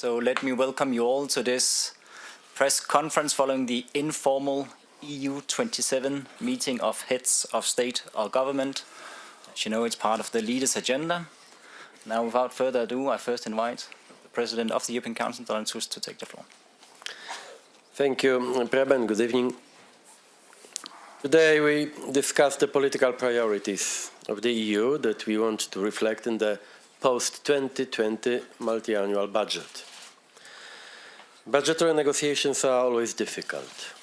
So let me welcome you all to this press conference following the informal EU27 meeting of heads of state or government. As you know, it's part of the leaders' agenda. Now, without further ado, I first invite the President of the European Council, Donald Tusk, to take the floor. Thank you, Preben. Good evening. Today we discuss the political priorities of the EU that we want to reflect in the post-2020 multi-annual budget. Budgetary negotiations are always difficult.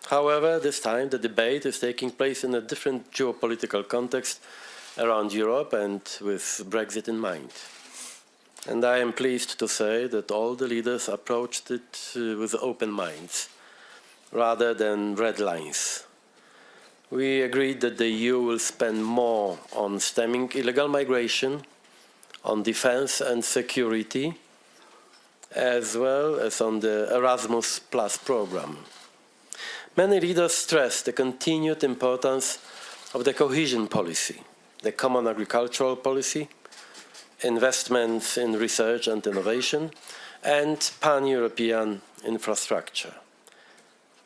However, this time the debate is taking place in a different geopolitical context around Europe and with Brexit in mind. And I am pleased to say that all the leaders approached it with open minds, rather than red lines. We agreed that the EU will spend more on stemming illegal migration, on defense and security, as well as on the Erasmus Plus program. Many leaders stressed the continued importance of the cohesion policy, the common agricultural policy, investments in research and innovation, and pan-European infrastructure.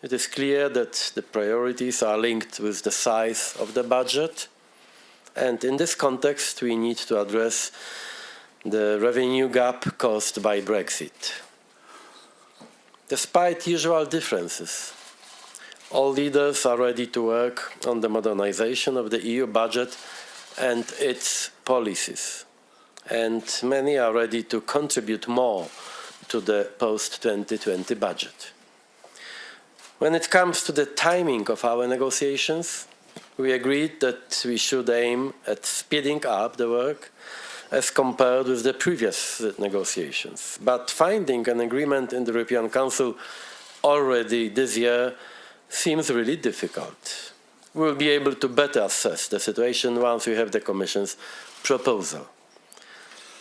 It is clear that the priorities are linked with the size of the budget, and in this context we need to address the revenue gap caused by Brexit. Despite usual differences, all leaders are ready to work on the modernization of the EU budget and its policies, and many are ready to contribute more to the post-2020 budget. When it comes to the timing of our negotiations, we agreed that we should aim at speeding up the work as compared with the previous negotiations. But finding an agreement in the European Council already this year seems really difficult. We will be able to better assess the situation once we have the Commission's proposal.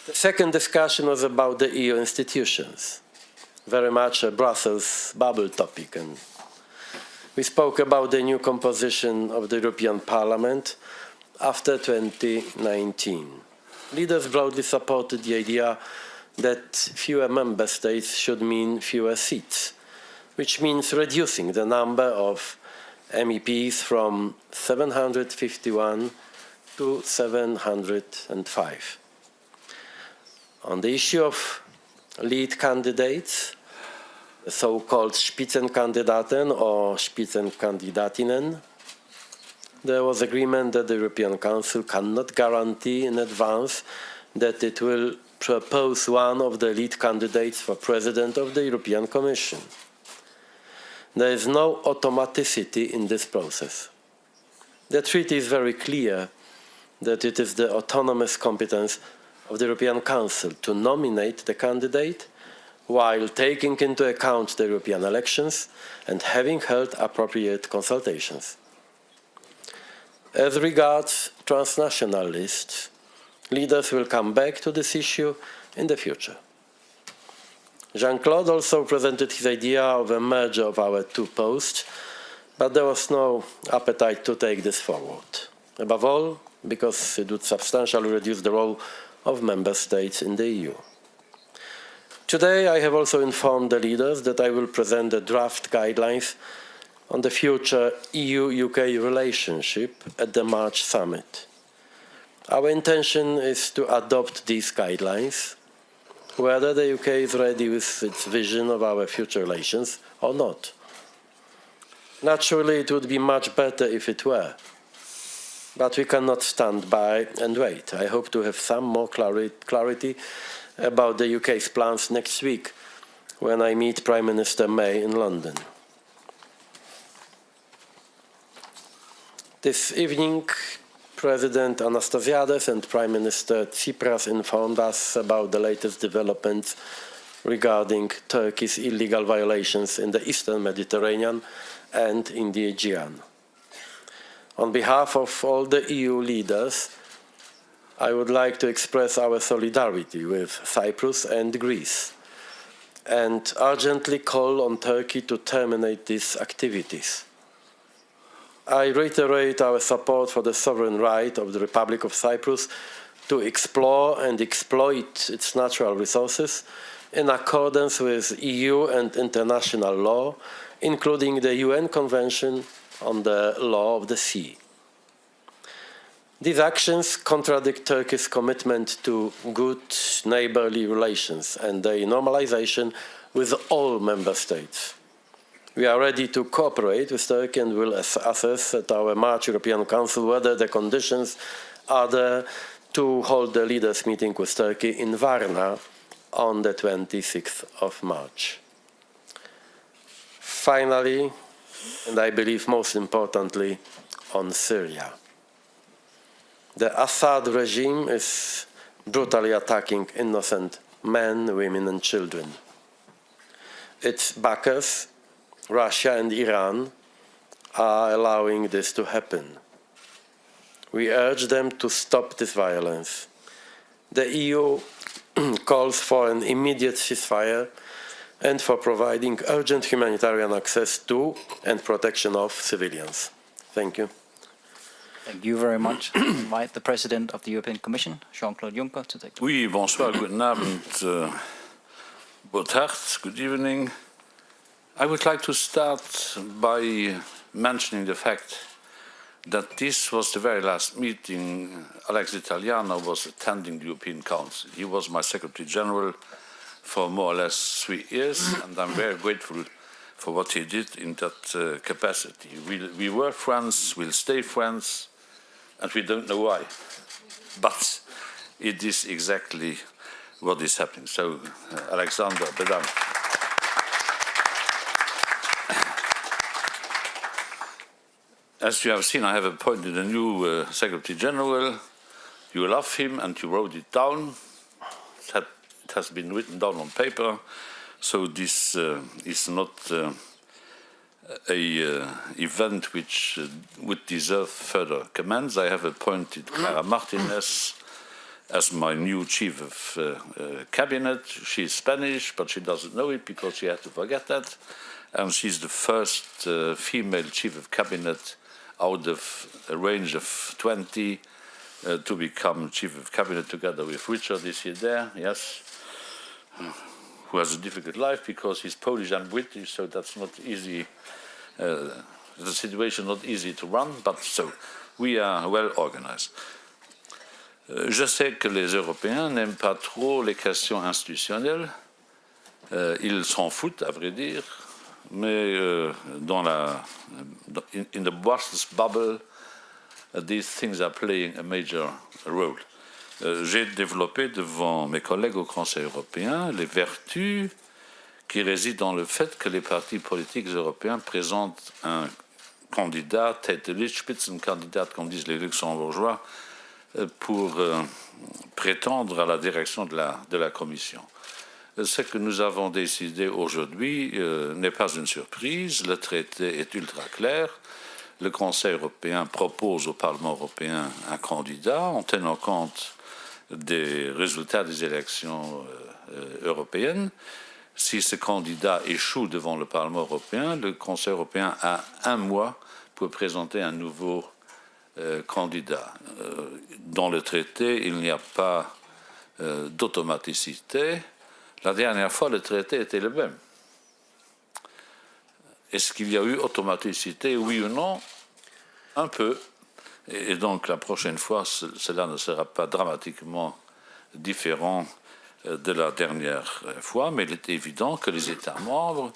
The second discussion was about the EU institutions, very much a Brussels bubble topic, and we spoke about the new composition of the European Parliament after 2019. Leaders broadly supported the idea that fewer member states should mean fewer seats, which means reducing the number of MEPs from 751 to 705. On the issue of lead candidates, the so-called Spitzenkandidaten or Spitzenkandidatinnen, there was agreement that the European Council cannot guarantee in advance that it will propose one of the lead candidates for President of the European Commission. There is no automaticity in this process. The treaty is very clear that it is the autonomous competence of the European Council to nominate the candidate while taking into account the European elections and having held appropriate consultations. As regards transnational lists, leaders will come back to this issue in the future. Jean-Claude also presented his idea of a merger of our two posts, but there was no appetite to take this forward. Above all, because it would substantially reduce the role of member states in the EU. Today, I have also informed the leaders that I will present the draft guidelines on the future EU-UK relationship at the March summit. Our intention is to adopt these guidelines, whether the UK is ready with its vision of our future relations or not. Naturally, it would be much better if it were, but we cannot stand by and wait. I hope to have some more clarity about the UK's plans next week when I meet Prime Minister May in London. This evening, President Anastasiades and Prime Minister Tsipras informed us about the latest developments regarding Turkey's illegal violations in the Eastern Mediterranean and in the Aegean. On behalf of all the EU leaders, I would like to express our solidarity with Cyprus and Greece and urgently call on Turkey to terminate these activities. I reiterate our support for the sovereign right of the Republic of Cyprus to explore and exploit its natural resources in accordance with EU and international law, including the UN Convention on the Law of the Sea. These actions contradict Turkey's commitment to good neighborly relations and their normalization with all member states. We are ready to cooperate with Turkey and will assess at our March European Council whether the conditions are there to hold the leaders' meeting with Turkey in Varna on the 26th of March. Finally, and I believe most importantly, on Syria. The Assad regime is brutally attacking innocent men, women, and children. Its backers, Russia and Iran, are allowing this to happen. We urge them to stop this violence. The EU calls for an immediate ceasefire and for providing urgent humanitarian access to and protection of civilians. Thank you. Thank you very much. I invite the President of the European Commission, Jean-Claude Juncker, to take the floor. Oui, bonsoir, guten Abend, boa tarde, good evening. I would like to start by mentioning the fact that this was the very last meeting Alex Italiano was attending the European Council. He was my Secretary General for more or less 3 years, and I'm very grateful for what he did in that capacity. We were friends, we'll stay friends, and we don't know why. But it is exactly what is happening. So, Alexander, bedankt. As you have seen, I have appointed a new Secretary General. You love him and you wrote it down. It has been written down on paper. So this is not an event which would deserve further comments. I have appointed Clara Martinez as my new Chief of Cabinet. She's Spanish, but she doesn't know it because she had to forget that. And she's the first female Chief of Cabinet out of a range of 20 to become Chief of Cabinet together with Richard. Is he there? Yes. Who has a difficult life because he's Polish and British, so that's not easy. The situation not easy to run, but so we are well organized. Je sais que les Européens n'aiment pas trop les questions institutionnelles. Ils s'en foutent, à vrai dire. Mais in the Brussels bubble, these things are playing a major role. J'ai développé devant mes collègues au Conseil européen les vertus qui résident dans le fait que les partis politiques européens présentent un candidat, tête de liste, Spitzenkandidat, comme disent les luxembourgeois, pour prétendre à la direction de la Commission. Ce que nous avons décidé aujourd'hui n'est pas une surprise. Le traité est ultra clair. Le Conseil européen propose au Parlement européen un candidat en tenant compte des résultats des élections européennes. Si ce candidat échoue devant le Parlement européen, le Conseil européen a 1 mois pour présenter un nouveau candidat. Dans le traité, il n'y a pas d'automaticité. La dernière fois, le traité était le même. Est-ce qu'il y a eu automaticité, oui ou non? Un peu. Et donc, la prochaine fois, cela ne sera pas dramatiquement différent de la dernière fois, mais il est évident que les États membres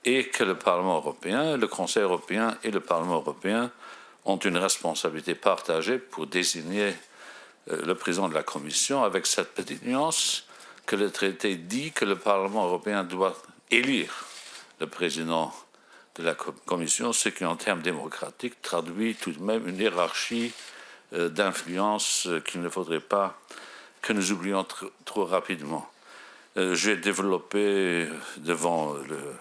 et que le Parlement européen, le Conseil européen et le Parlement européen ont une responsabilité partagée pour désigner le président de la Commission avec cette petite nuance que le traité dit que le Parlement européen doit élire le président de la Commission, ce qui en termes démocratiques traduit tout de même une hiérarchie d'influence qu'il ne faudrait pas que nous oublions trop rapidement. J'ai développé devant le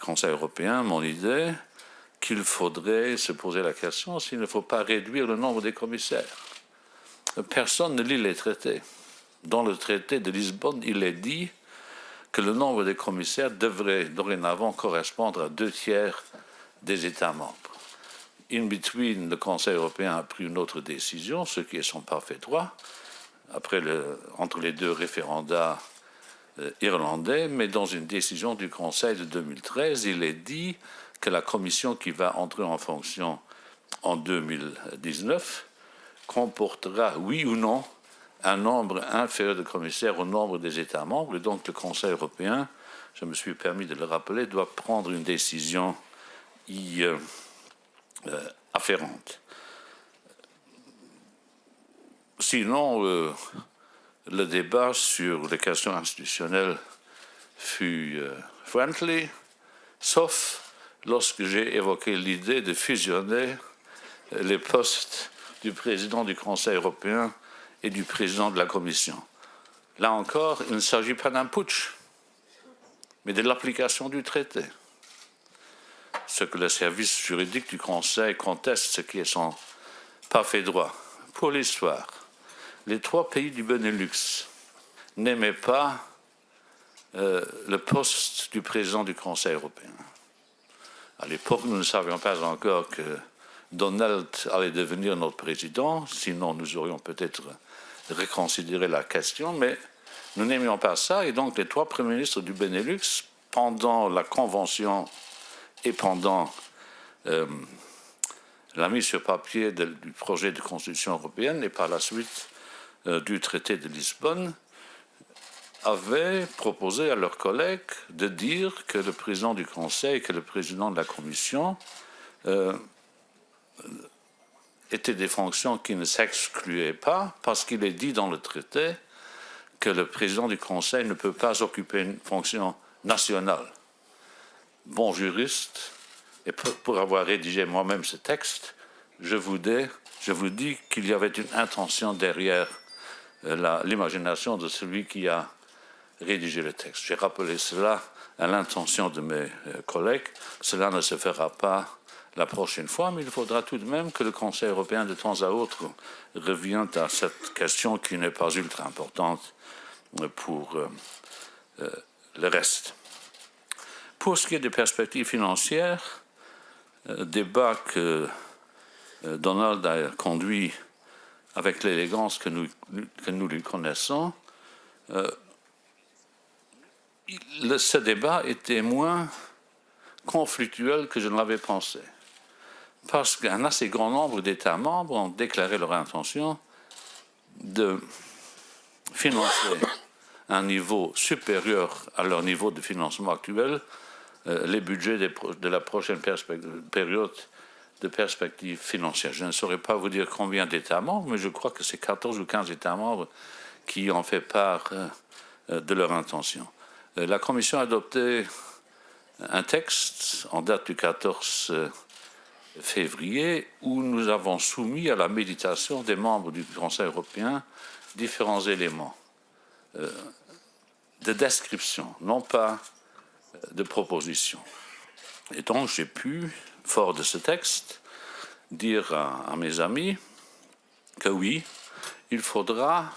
Conseil européen mon idée qu'il faudrait se poser la question s'il ne faut pas réduire le nombre des commissaires. Personne ne lit les traités. Dans le traité de Lisbonne, il est dit que le nombre de commissaires devrait dorénavant correspondre à 2/3 des États membres. In between, le Conseil européen a pris une autre décision, ce qui est son parfait droit. Après entre les deux référendats irlandais, mais dans une décision du Conseil de 2013, il est dit que la commission qui va entrer en fonction en 2019 comportera, oui ou non, un nombre inférieur de commissaires au nombre des États membres. Et donc le Conseil européen, je me suis permis de le rappeler, doit prendre une décision afférente. Sinon, le débat sur les questions institutionnelles fut friendly, sauf lorsque j'ai évoqué l'idée de fusionner les postes du président du Conseil européen et du président de la Commission. Là encore, il ne s'agit pas d'un putsch, mais de l'application du traité. Ce que le service juridique du Conseil conteste, ce qui est son parfait droit. Pour l'histoire, les 3 pays du Benelux n'aimaient pas le poste du président du Conseil européen. À l'époque, nous ne savions pas encore que Donald allait devenir notre président, sinon nous aurions peut-être reconsidéré la question, mais nous n'aimions pas ça, et donc les 3 premiers ministres du Benelux, pendant la Convention et pendant la mise sur papier du projet de Constitution européenne, et par la suite du traité de Lisbonne, avaient proposé à leurs collègues de dire que le président du Conseil et que le président de la Commission étaient des fonctions qui ne s'excluaient pas, parce qu'il est dit dans le traité que le président du Conseil ne peut pas occuper une fonction nationale. Bon juriste, et pour avoir rédigé moi-même ce texte, je vous dis qu'il y avait une intention derrière l'imagination de celui qui a rédigé le texte. J'ai rappelé cela à l'intention de mes collègues. Cela ne se fera pas la prochaine fois, mais il faudra tout de même que le Conseil européen de temps à autre revienne à cette question qui n'est pas ultra importante pour le reste. Pour ce qui est des perspectives financières, débat que Donald a conduit avec l'élégance que nous lui connaissons, ce débat était moins conflictuel que je ne l'avais pensé. Parce qu'un assez grand nombre d'États membres ont déclaré leur intention de financer à un niveau supérieur à leur niveau de financement actuel les budgets de la prochaine période de perspective financière. Je ne saurais pas vous dire combien d'États membres, mais je crois que c'est 14 ou 15 États membres qui ont fait part de leur intention. La Commission a adopté un texte en date du 14 février où nous avons soumis à la méditation des membres du Conseil européen différents éléments de description, non pas de proposition. Et donc j'ai pu, fort de ce texte, dire à mes amis que oui, il faudra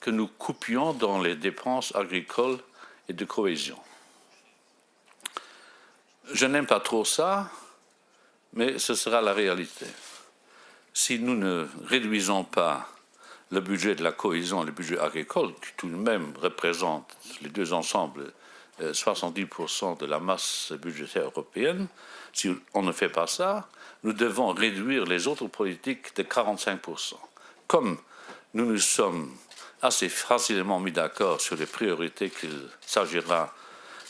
que nous coupions dans les dépenses agricoles et de cohésion. Je n'aime pas trop ça, mais ce sera la réalité. Si nous ne réduisons pas le budget de la cohésion et le budget agricole, qui tout de même représentent les deux ensembles 70% de la masse budgétaire européenne, si on ne fait pas ça, nous devons réduire les autres politiques de 45%. Comme nous nous sommes assez facilement mis d'accord sur les priorités qu'il s'agira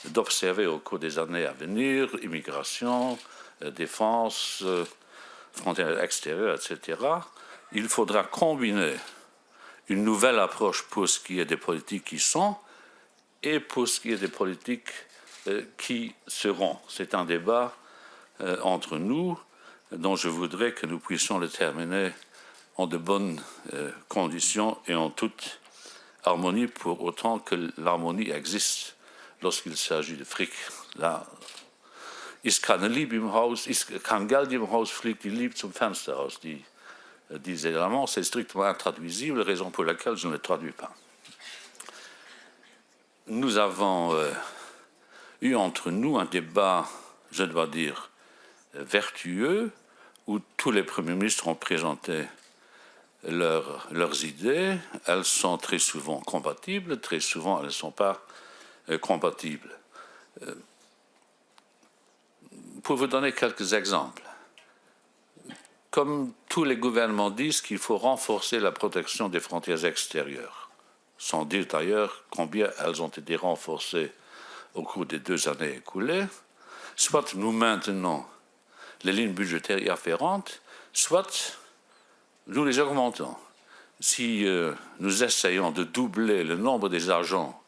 d'observer au cours des années à venir, immigration, défense, frontières extérieures, etc., il faudra combiner une nouvelle approche pour ce qui est des politiques qui sont et pour ce qui est des politiques qui seront. C'est un débat entre nous dont je voudrais que nous puissions le terminer en de bonnes conditions et en toute harmonie, pour autant que l'harmonie existe lorsqu'il s'agit de fric. Là, ist keine Liebe im Haus, ist kein Geld im Haus, fliegt die Liebe zum Fenster aus, disait l'allemand. C'est strictement intraduisible, raison pour laquelle je ne le traduis pas. Nous avons eu entre nous un débat, je dois dire, vertueux, où tous les premiers ministres ont présenté leurs idées. Elles sont très souvent compatibles, très souvent elles ne sont pas compatibles. Pour vous donner quelques exemples, comme tous les gouvernements disent qu'il faut renforcer la protection des frontières extérieures, sans dire d'ailleurs combien elles ont été renforcées au cours des 2 années écoulées, soit nous maintenons les lignes budgétaires y afférentes, soit nous les augmentons. Si nous essayons de doubler le nombre des agents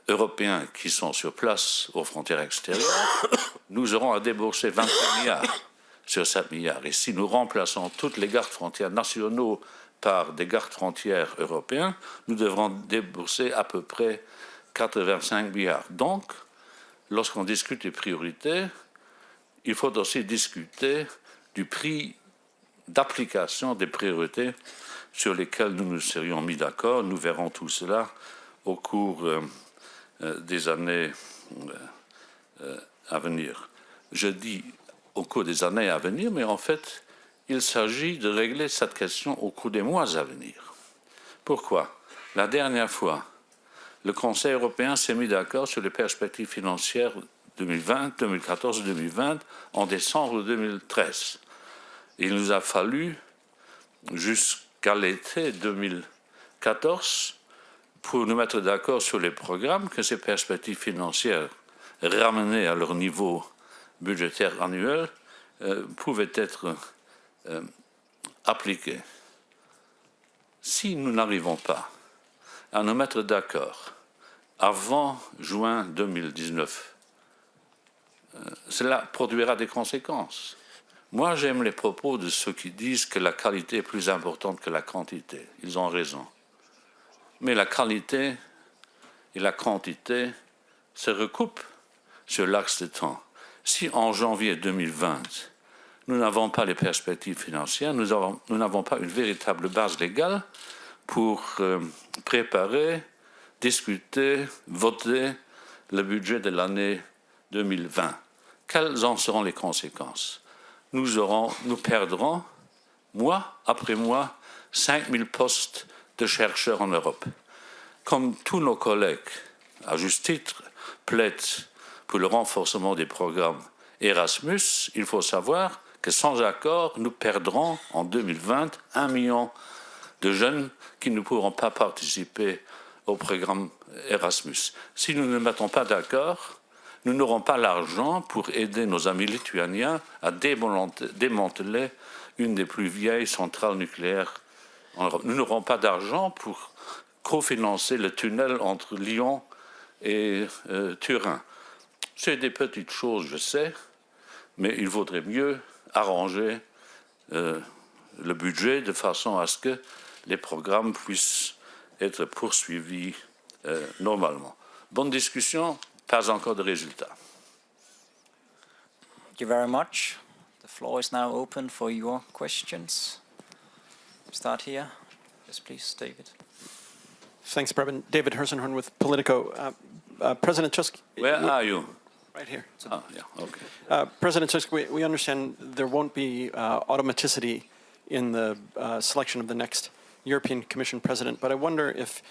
européens qui sont sur place aux frontières extérieures, nous aurons à débourser 25 milliards sur 7 milliards. Et si nous remplaçons toutes les gardes frontières nationaux par des gardes frontières européens, nous devrons débourser à peu près 85 milliards. Donc, lorsqu'on discute des priorités, il faut aussi discuter du prix d'application des priorités sur lesquelles nous nous serions mis d'accord. Nous verrons tout cela au cours des années à venir. Je dis au cours des années à venir, mais en fait, il s'agit de régler cette question au cours des mois à venir. Pourquoi? La dernière fois, le Conseil européen s'est mis d'accord sur les perspectives financières 2014-2020 en décembre 2013. Il nous a fallu jusqu'à l'été 2014 pour nous mettre d'accord sur les programmes que ces perspectives financières ramenées à leur niveau budgétaire annuel pouvaient être appliquées. Si nous n'arrivons pas à nous mettre d'accord avant juin 2019, cela produira des conséquences. Moi, j'aime les propos de ceux qui disent que la qualité est plus importante que la quantité. Ils ont raison. Mais la qualité et la quantité se recoupent sur l'axe de temps. Si en janvier 2020, nous n'avons pas les perspectives financières, nous n'avons pas une véritable base légale pour préparer, discuter, voter le budget de l'année 2020. Quelles en seront les conséquences? Nous perdrons, mois après mois, 5000 postes de chercheurs en Europe. Comme tous nos collègues, à juste titre, plaident pour le renforcement des programmes Erasmus, il faut savoir que sans accord, nous perdrons en 2020 1 million de jeunes qui ne pourront pas participer au programme Erasmus. Si nous ne mettons pas d'accord, nous n'aurons pas l'argent pour aider nos amis lituaniens à démanteler une des plus vieilles centrales nucléaires en Europe. Nous n'aurons pas d'argent pour cofinancer le tunnel entre Lyon et Turin. C'est des petites choses, je sais, mais il vaudrait mieux arranger le budget de façon à ce que les programmes puissent être poursuivis normalement. Bonne discussion, pas encore de résultats. Thank you very much. The floor is now open for your questions. Start here. Yes, please, David. Thanks, Preben. David Hersenhorn with Politico. President Tusk. Where are you? Right here. Ah, yeah, okay. President Tusk, we understand there won't be automaticity in the selection of the next European Commission president, but I wonder if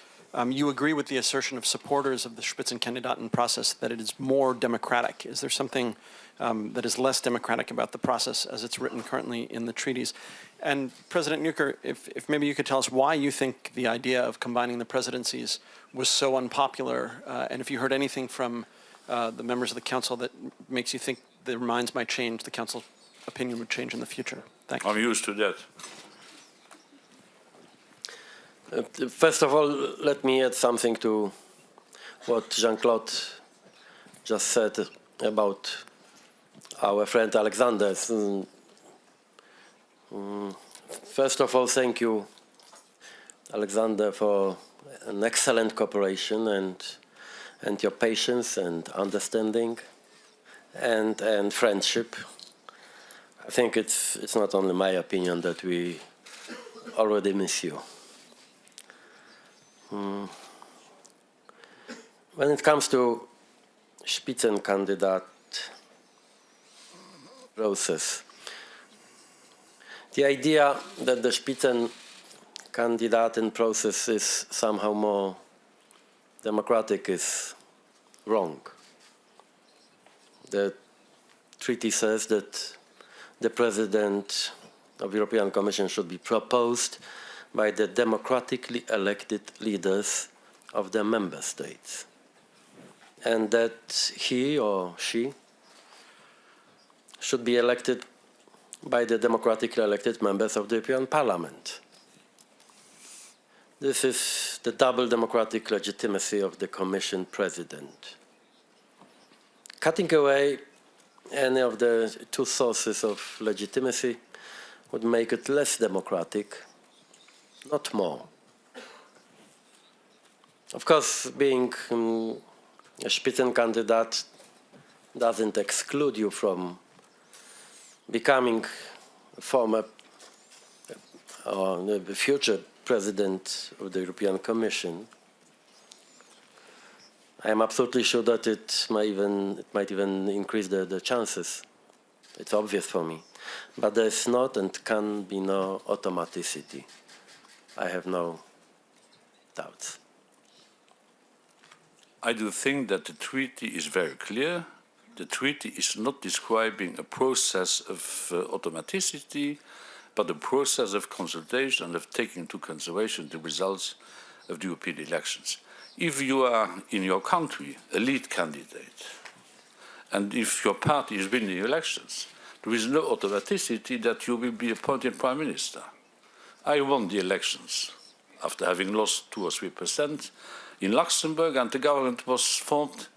you agree with the assertion of supporters of the Spitzenkandidaten process that it is more democratic. Is there something that is less democratic about the process as it's written currently in the treaties? And President Juncker, if maybe you could tell us why you think the idea of combining the presidencies was so unpopular, and if you heard anything from the members of the Council that makes you think their minds might change, the Council's opinion would change in the future. Thank you. I'm used to that. First of all, let me add something to what Jean-Claude just said about our friend Alexander. First of all, thank you, Alexander, for an excellent cooperation and your patience and understanding and friendship. I think it's not only my opinion that we already miss you. When it comes to Spitzenkandidat process, the idea that the Spitzenkandidaten process is somehow more democratic is wrong. The treaty says that the President of the European Commission should be proposed by the democratically elected leaders of the member states, and that he or she should be elected by the democratically elected members of the European Parliament. This is the double democratic legitimacy of the Commission President. Cutting away any of the two sources of legitimacy would make it less democratic, not more. Of course, being a Spitzenkandidat doesn't exclude you from becoming a former or the future President of the European Commission. I am absolutely sure that it might even increase the chances. It's obvious for me. But there is not and can be no automaticity. I have no doubts. I do think that the treaty is very clear. The treaty is not describing a process of automaticity, but a process of consultation and of taking into consideration the results of the European elections. If you are in your country a lead candidate, and if your party is winning the elections, there is no automaticity that you will be appointed Prime Minister. I won the elections after having lost 2 or 3% in Luxembourg, and the government was formed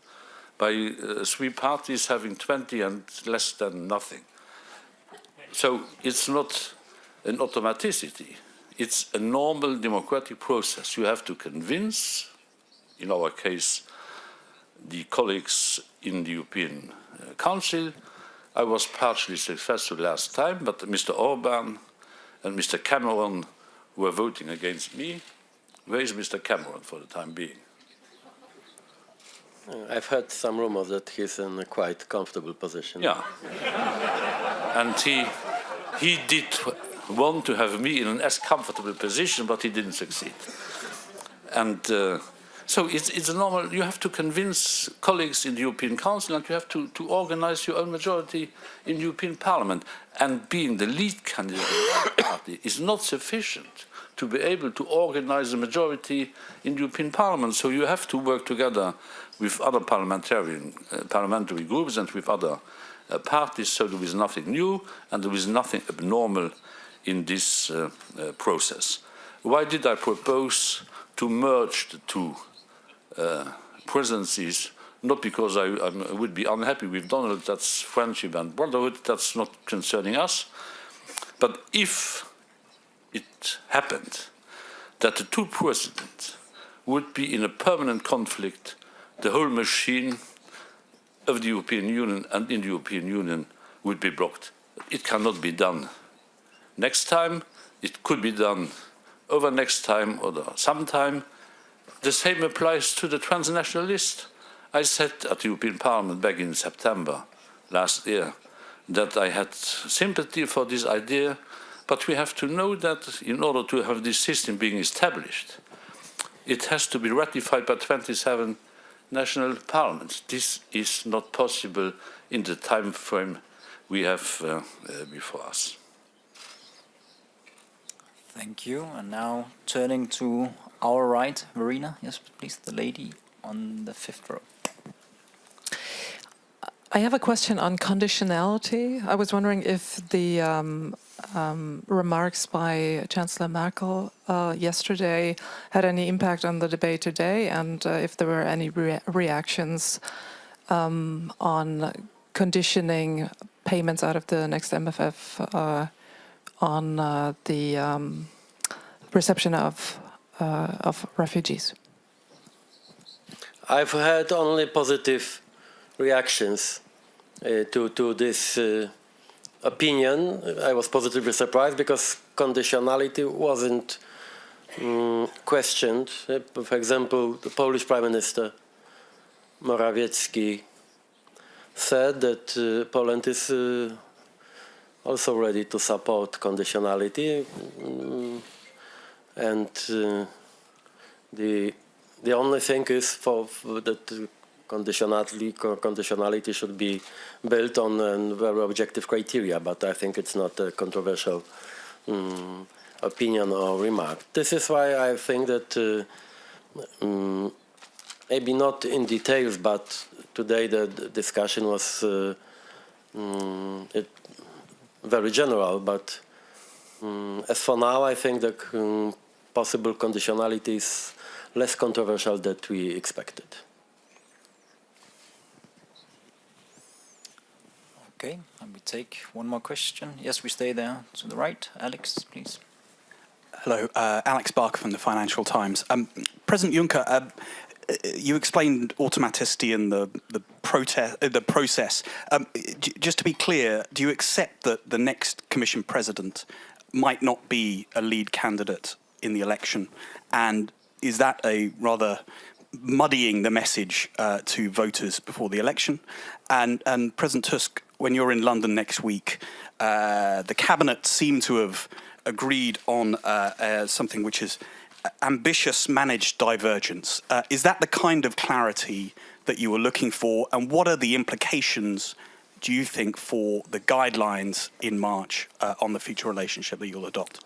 by 3 parties having 20 and less than nothing. So it's not an automaticity. It's a normal democratic process. You have to convince, in our case, the colleagues in the European Council. I was partially successful last time, but Mr. Orban and Mr. Cameron were voting against me. Where is Mr. Cameron for the time being? I've heard some rumors that he's in a quite comfortable position. Yeah. And he did want to have me in an as comfortable position, but he didn't succeed. And so it's a normal, you have to convince colleagues in the European Council, and you have to organize your own majority in the European Parliament. And being the lead candidate of the party is not sufficient to be able to organize a majority in the European Parliament. So you have to work together with other parliamentary groups and with other parties, so there is nothing new and there is nothing abnormal in this process. Why did I propose to merge the two presidencies? Not because I would be unhappy with Donald, that's friendship and brotherhood, that's not concerning us. But if it happened that the two presidents would be in a permanent conflict, the whole machine of the European Union and in the European Union would be blocked. It cannot be done next time. It could be done over next time or sometime. The same applies to the transnational list. I said at the European Parliament back in September last year that I had sympathy for this idea, but we have to know that in order to have this system being established, it has to be ratified by 27 national parliaments. This is not possible in the time frame we have before us. Thank you. And now turning to our right, Verena. Yes, please, the lady on the 5th row. I have a question on conditionality. I was wondering if the remarks by Chancellor Merkel yesterday had any impact on the debate today, and if there were any reactions on conditioning payments out of the next MFF on the reception of refugees. I've heard only positive reactions to this opinion. I was positively surprised because conditionality wasn't questioned. For example, the Polish Prime Minister Morawiecki said that Poland is also ready to support conditionality, and the only thing is that conditionality should be built on very objective criteria, but I think it's not a controversial opinion or remark. This is why I think that maybe not in details, but today the discussion was very general, but as for now, I think the possible conditionality is less controversial than we expected. Okay, and we take one more question. Yes, we stay there to the right. Alex, please. Hello, Alex Barker from the Financial Times. President Juncker, you explained automaticity in the process. Just to be clear, do you accept that the next Commission President might not be a lead candidate in the election? And is that a rather muddying the message to voters before the election? And President Tusk, when you're in London next week, the Cabinet seemed to have agreed on something which is ambitious managed divergence. Is that the kind of clarity that you were looking for? And what are the implications, do you think, for the guidelines in March on the future relationship that you'll adopt?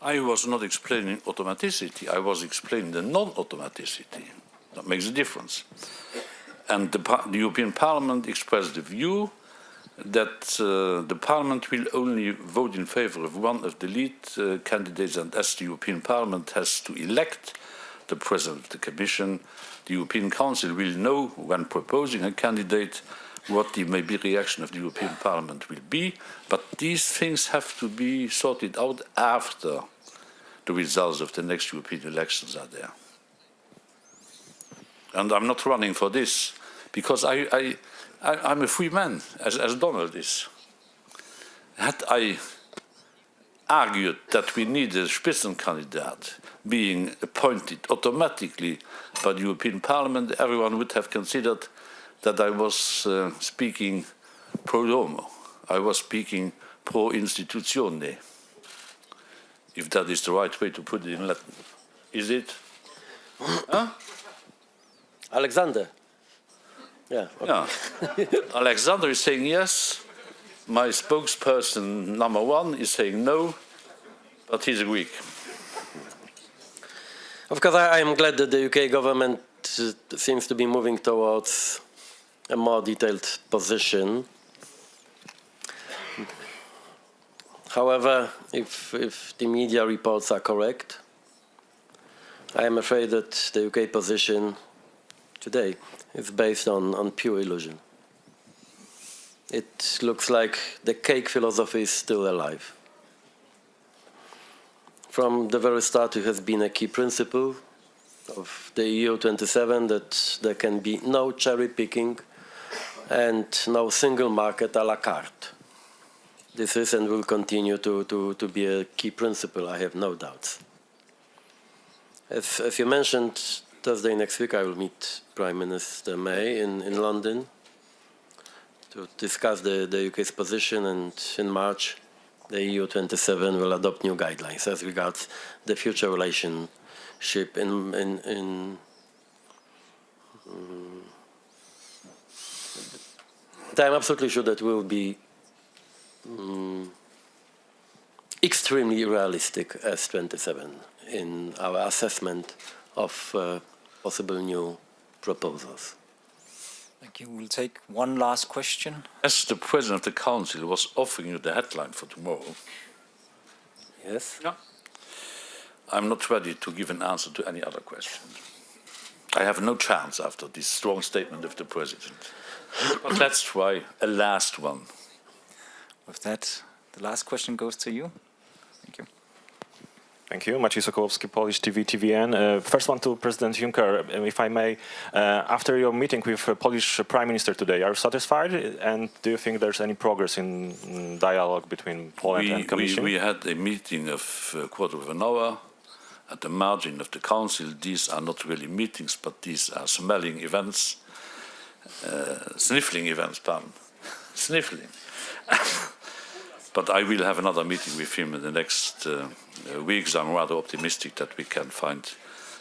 I was not explaining automaticity. I was explaining the non-automaticity. That makes a difference. And the European Parliament expressed the view that the Parliament will only vote in favor of one of the lead candidates, and as the European Parliament has to elect the President of the Commission, the European Council will know when proposing a candidate what the maybe reaction of the European Parliament will be, but these things have to be sorted out after the results of the next European elections are there. And I'm not running for this, because I'm a free man, as Donald is. Had I argued that we need a Spitzenkandidat being appointed automatically by the European Parliament, everyone would have considered that I was speaking pro domo. I was speaking pro institutione, if that is the right way to put it in Latin. Is it? Huh? Alexander. Yeah. Okay. Yeah. Alexander is saying yes. My spokesperson number one is saying no, but he's a Greek. Of course, I am glad that the UK government seems to be moving towards a more detailed position. However, if the media reports are correct, I am afraid that the UK position today is based on pure illusion. It looks like the cake philosophy is still alive. From the very start, it has been a key principle of the EU 27 that there can be no cherry picking and no single market a la carte. This is and will continue to be a key principle, I have no doubts. As you mentioned, Thursday next week I will meet Prime Minister May in London to discuss the UK's position, and in March the EU 27 will adopt new guidelines as regards the future relationship I'm absolutely sure that we'll be extremely realistic as 27 in our assessment of possible new proposals. Thank you. We'll take one last question. As the President of the Council was offering you the headline for tomorrow, Yes? yeah, I'm not ready to give an answer to any other question. I have no chance after this strong statement of the President. But let's try a last one. With that, the last question goes to you. Thank you. Thank you. Maciej Sokołowski, Polish TV, TVN. First one to President Juncker, if I may. After your meeting with Polish Prime Minister today, are you satisfied? And do you think there's any progress in dialogue between Poland and Commission? We had a meeting of a quarter of an hour at the margin of the Council. These are not really meetings, but these are sniffling events, pardon. Sniffling. But I will have another meeting with him in the next weeks. I'm rather optimistic that we can find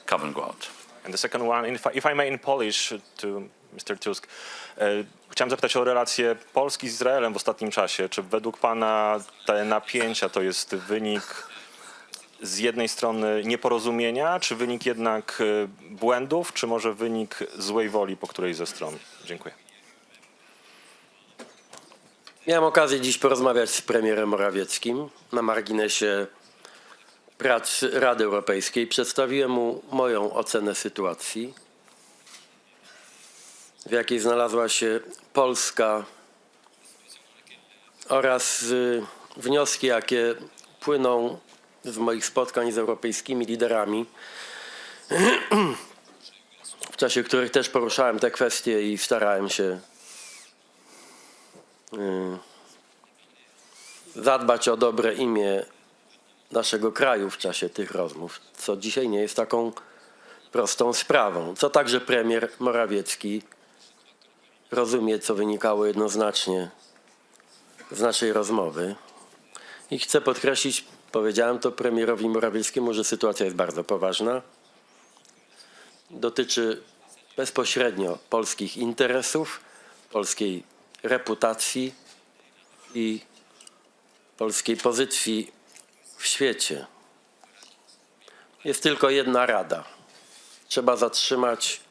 common ground. And the second one, if I may, in Polish to Mr. Tusk. Chciałem zapytać o relacje Polski z Izraelem w ostatnim czasie. Czy według pana te napięcia to jest wynik z jednej strony nieporozumienia, czy wynik jednak błędów, czy może wynik złej woli po którejś ze stron? Dziękuję. Miałem okazję dziś porozmawiać z premierem Morawieckim na marginesie prac Rady Europejskiej. Przedstawiłem mu moją ocenę sytuacji, w jakiej znalazła się Polska oraz wnioski, jakie płyną z moich spotkań z europejskimi liderami, w czasie których też poruszałem te kwestie i starałem się zadbać o dobre imię naszego kraju w czasie tych rozmów, co dzisiaj nie jest taką prostą sprawą, co także premier Morawiecki rozumie, co wynikało jednoznacznie z naszej rozmowy. I chcę podkreślić, powiedziałem to premierowi Morawieckiemu, że sytuacja jest bardzo poważna. Dotyczy bezpośrednio polskich interesów, polskiej reputacji i polskiej pozycji w świecie. Jest tylko jedna rada. Trzeba zatrzymać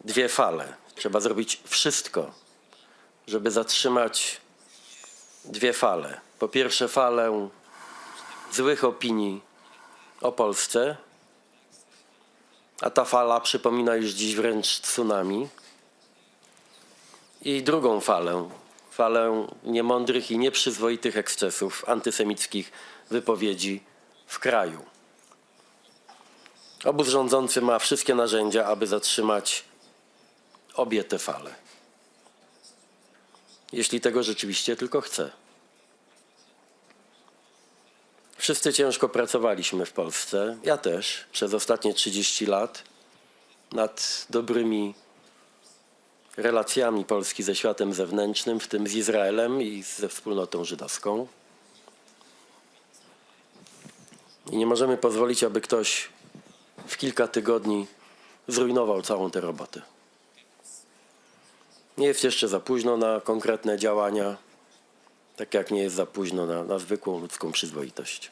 dwie fale. Trzeba zrobić wszystko, żeby zatrzymać dwie fale. Po pierwsze, falę złych opinii o Polsce, a ta fala przypomina już dziś wręcz tsunami. I drugą falę, falę niemądrych i nieprzyzwoitych ekscesów, antysemickich wypowiedzi w kraju. Obóz rządzący ma wszystkie narzędzia, aby zatrzymać obie te fale. Jeśli tego rzeczywiście tylko chce. Wszyscy ciężko pracowaliśmy w Polsce, ja też, przez ostatnie 30 lat nad dobrymi relacjami Polski ze światem zewnętrznym, w tym z Izraelem i ze wspólnotą żydowską. I nie możemy pozwolić, aby ktoś w kilka tygodni zrujnował całą tę robotę. Nie jest jeszcze za późno na konkretne działania, tak jak nie jest za późno na zwykłą ludzką przyzwoitość.